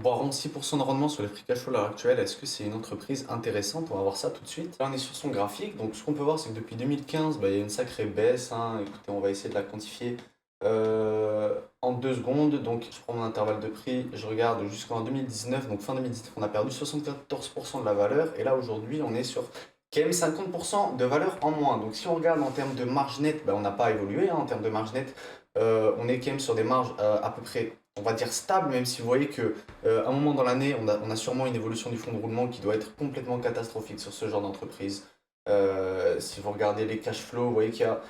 Environ 6% de rendement sur les free cash flow à l'heure actuelle, est-ce que c'est une entreprise intéressante? On va voir ça tout de suite. Là, on est sur son graphique. Donc, ce qu'on peut voir, c'est que depuis 2015, il y a une sacrée baisse, hein. Écoutez, on va essayer de la quantifier en 2 secondes. Donc, je prends mon intervalle de prix, je regarde jusqu'en 2019. Donc, fin 2019, on a perdu 74% de la valeur. Et là, aujourd'hui, on est sur quand même 50% de valeur en moins. Donc, si on regarde en termes de marge nette, on n'a pas évolué, hein. En termes de marge nette, on est quand même sur des marges à peu près, on va dire, stables, même si vous voyez que un moment dans l'année, on a sûrement une évolution du fonds de roulement qui doit être complètement catastrophique sur ce genre d'entreprise. Si vous regardez les cash flows, vous voyez qu'il y a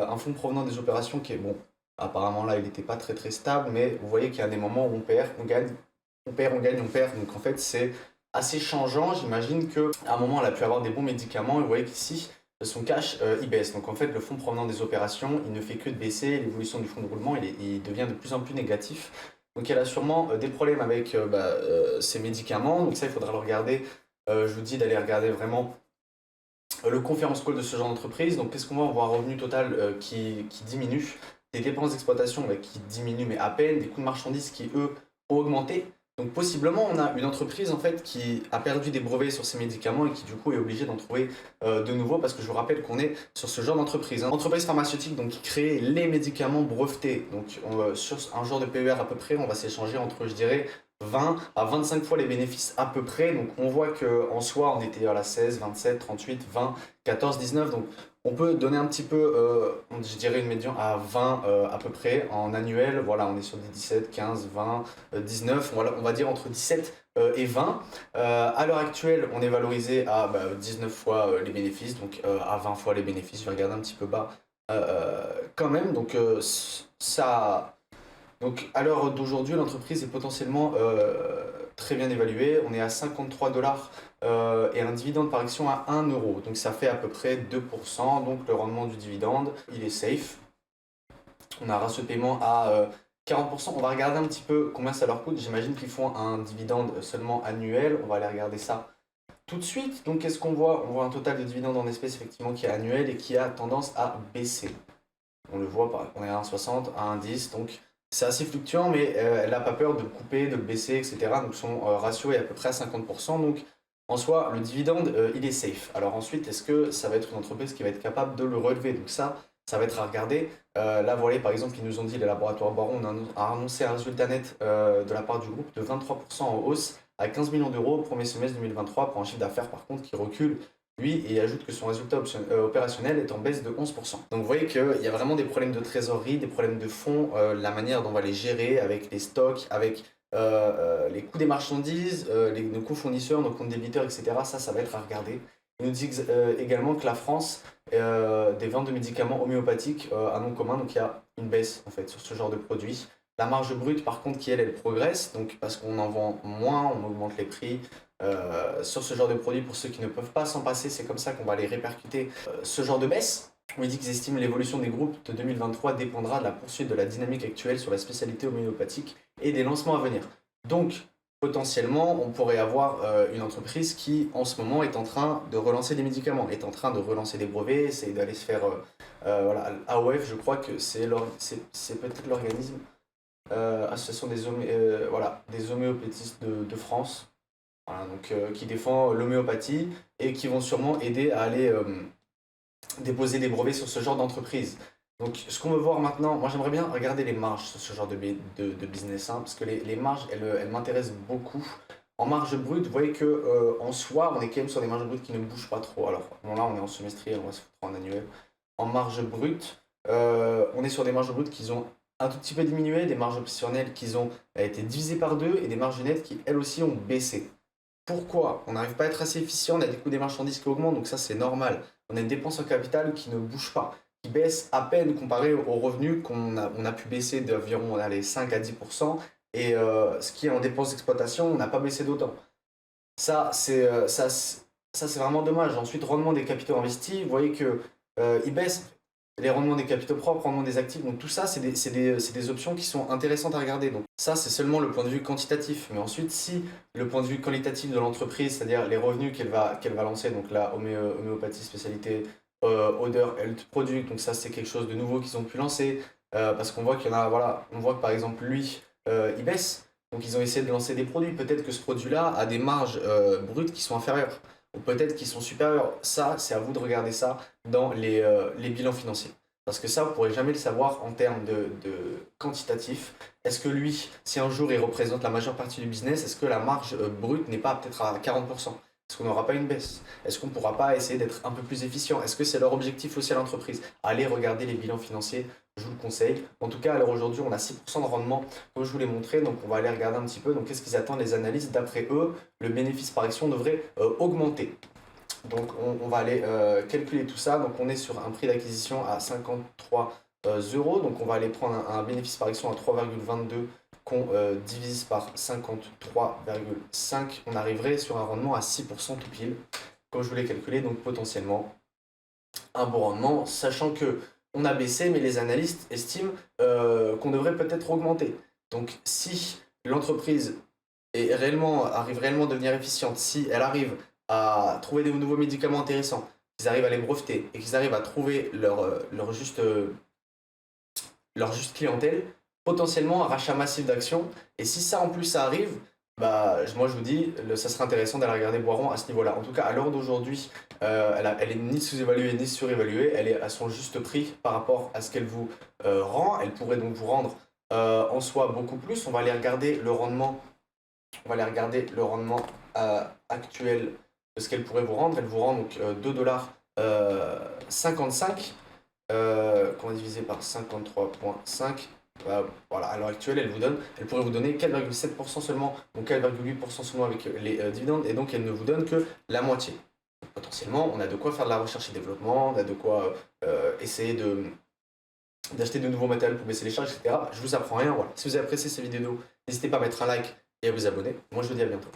un fonds provenant des opérations qui est bon. Apparemment là, il n'était pas très très stable, mais vous voyez qu'il y a des moments où on perd, on gagne, on perd, on gagne, on perd. Donc en fait, c'est assez changeant. J'imagine qu'à un moment, elle a pu avoir des bons médicaments. Et vous voyez qu'ici, son cash, il baisse. Donc en fait, le fonds provenant des opérations, il ne fait que de baisser. L'évolution du fonds de roulement, il devient de plus en plus négatif. Donc elle a sûrement des problèmes avec ses médicaments. Donc ça, il faudra le regarder. Je vous dis d'aller regarder vraiment le conférence call de ce genre d'entreprise. Donc qu'est-ce qu'on voit? On voit un revenu total qui diminue, des dépenses d'exploitation qui diminuent mais à peine, des coûts de marchandises qui eux ont augmenté. Donc possiblement on a une entreprise en fait qui a perdu des brevets sur ses médicaments et qui du coup est obligée d'en trouver de nouveaux, parce que je vous rappelle qu'on est sur ce genre d'entreprise, hein. Entreprise pharmaceutique donc qui crée les médicaments brevetés. Donc sur un genre de PER à peu près, on va s'échanger entre, je dirais, 20 à 25 fois les bénéfices à peu près. Donc on voit qu'en soi, on était à la 16, 27, 38, 20, 14, 19. Donc on peut donner un petit peu, je dirais une médian à 20 à peu près en annuel. Voilà, on est sur des 17, 15, 20, 19. Voilà, on va dire entre 17 et 20. À l'heure actuelle, on est valorisé à 19 fois les bénéfices, donc à 20 fois les bénéfices. Je vais regarder un petit peu bas quand même. Donc ça... Donc, à l'heure d'aujourd'hui, l'entreprise est potentiellement très bien évaluée. On est à 53 dollars et un dividende par action à 1 euro. Donc, ça fait à peu près 2%. Donc, le rendement du dividende, il est safe. On a un ratio de paiement à 40%. On va regarder un petit peu combien ça leur coûte. J'imagine qu'ils font un dividende seulement annuel. On va aller regarder ça tout de suite. Donc, qu'est-ce qu'on voit? On voit un total de dividendes en espèces effectivement qui est annuel et qui a tendance à baisser. On le voit, on est à 1,60, à 1,10, donc c'est assez fluctuant, mais elle n'a pas peur de le couper, de le baisser, etc. Donc son ratio est à peu près à 50%. Donc en soi, le dividende, il est safe. Alors ensuite, est-ce que ça va être une entreprise qui va être capable de le relever? Donc ça va être à regarder. Là, vous voyez, par exemple, ils nous ont dit, les laboratoires Baron a annoncé un résultat net de la part du groupe de 23% en hausse à 15 millions d'euros au premier semestre 2023, pour un chiffre d'affaires par contre qui recule lui, et ajoute que son résultat opérationnel est en baisse de 11%. Donc vous voyez qu'il y a vraiment des problèmes de trésorerie, des problèmes de fonds, la manière dont on va les gérer avec les stocks, avec les coûts des marchandises, nos coûts fournisseurs, nos comptes débiteurs, etc. Ça va être à regarder. Il nous dit également que la France, des ventes de médicaments homéopathiques à nom commun, donc il y a une baisse en fait sur ce genre de produits. La marge brute, par contre, qui elle progresse, donc parce qu'on en vend moins, on augmente les prix, sur ce genre de produit. Pour ceux qui ne peuvent pas s'en passer, c'est comme ça qu'on va les répercuter. Ce genre de baisse, on dit qu'ils estiment l'évolution des groupes de 2023 dépendra de la poursuite de la dynamique actuelle sur la spécialité homéopathique et des lancements à venir. Donc, potentiellement, on pourrait avoir une entreprise qui, en ce moment, est en train de relancer des médicaments, est en train de relancer des brevets, essayer d'aller se faire... voilà, AOF, je crois que c'est peut-être l'organisme, Association voilà, des homéopathistes de France, voilà, donc, qui défend l'homéopathie et qui vont sûrement aider à aller déposer des brevets sur ce genre d'entreprise. Donc ce qu'on veut voir maintenant, moi j'aimerais bien regarder les marges sur ce genre de business, hein, parce que les marges, elles m'intéressent beaucoup. En marge brute, vous voyez que en soi, on est quand même sur des marges brutes qui ne bougent pas trop. Alors bon, là, on est en semestriel, on va se foutre en annuel. En marge brute, on est sur des marges brutes qui ont un tout petit peu diminué, des marges optionnelles qui ont été divisées par deux et des marges nettes qui, elles aussi, ont baissé. Pourquoi? On n'arrive pas à être assez efficient, on a des coûts des marchandises qui augmentent, donc ça c'est normal. On a une dépense en capital qui ne bouge pas, qui baisse à peine comparé aux revenus on a pu baisser d'environ 5 à 10%, et ce qui est en dépenses d'exploitation, on n'a pas baissé d'autant. Ça, c'est vraiment dommage. Ensuite, rendement des capitaux investis, vous voyez que il baisse. Les rendements des capitaux propres, rendement des actifs, donc tout ça, c'est des options qui sont intéressantes à regarder. Donc ça, c'est seulement le point de vue quantitatif. Mais ensuite, si le point de vue qualitatif de l'entreprise, c'est-à-dire les revenus qu'elle va lancer, donc la homéopathie spécialité odeur health product, donc ça, c'est quelque chose de nouveau qu'ils ont pu lancer, parce qu'on voit qu'il y en a, voilà, on voit que par exemple, lui, il baisse. Donc ils ont essayé de lancer des produits. Peut-être que ce produit-là a des marges brutes qui sont inférieures, ou peut-être qu'ils sont supérieurs. Ça, c'est à vous de regarder ça dans les bilans financiers. Parce que ça, vous ne pourrez jamais le savoir en termes de quantitatif. Est-ce que lui, si un jour il représente la majeure partie du business, est-ce que la marge brute n'est pas peut-être à 40%? Est-ce qu'on n'aura pas une baisse? Est-ce qu'on ne pourra pas essayer d'être un peu plus efficient? Est-ce que c'est leur objectif aussi à l'entreprise? Allez regarder les bilans financiers, je vous le conseille. En tout cas, à l'heure aujourd'hui, on a 6% de rendement, comme je vous l'ai montré. Donc, on va aller regarder un petit peu. Donc, qu'est-ce qu'ils attendent les analystes? D'après eux, le bénéfice par action devrait augmenter. Donc, on va aller calculer tout ça. Donc, on est sur un prix d'acquisition à 53 euros. Donc, on va aller prendre un bénéfice par action à 3,22 qu'on divise par 53,5. On arriverait sur un rendement à 6% tout pile, comme je voulais calculer. Donc, potentiellement, un bon rendement, sachant que on a baissé, mais les analystes estiment qu'on devrait peut-être augmenter. Donc, si l'entreprise arrive réellement à devenir efficiente, si elle arrive à trouver des nouveaux médicaments intéressants, qu'ils arrivent à les breveter et qu'ils arrivent à trouver leur juste clientèle, potentiellement un rachat massif d'actions. Et si ça en plus ça arrive, bah, moi je vous dis, ça serait intéressant d'aller regarder Boiron à ce niveau-là. En tout cas, à l'heure d'aujourd'hui, elle est ni sous-évaluée ni surévaluée, elle est à son juste prix par rapport à ce qu'elle vous rend. Elle pourrait donc vous rendre en soi beaucoup plus. On va aller regarder le rendement. On va aller regarder le rendement actuel de ce qu'elle pourrait vous rendre. Elle vous rend donc 2,55 $, qu'on va diviser par 53,5. Voilà, à l'heure actuelle, elle pourrait vous donner 4,7% seulement, donc 4,8% seulement avec les dividendes, et donc elle ne vous donne que la moitié. Potentiellement, on a de quoi faire de la recherche et développement, on a de quoi essayer d'acheter de nouveaux matériels pour baisser les charges, etc. Je vous apprends rien, voilà. Si vous avez apprécié cette vidéo, n'hésitez pas à mettre un like et à vous abonner. Moi, je vous dis à bientôt.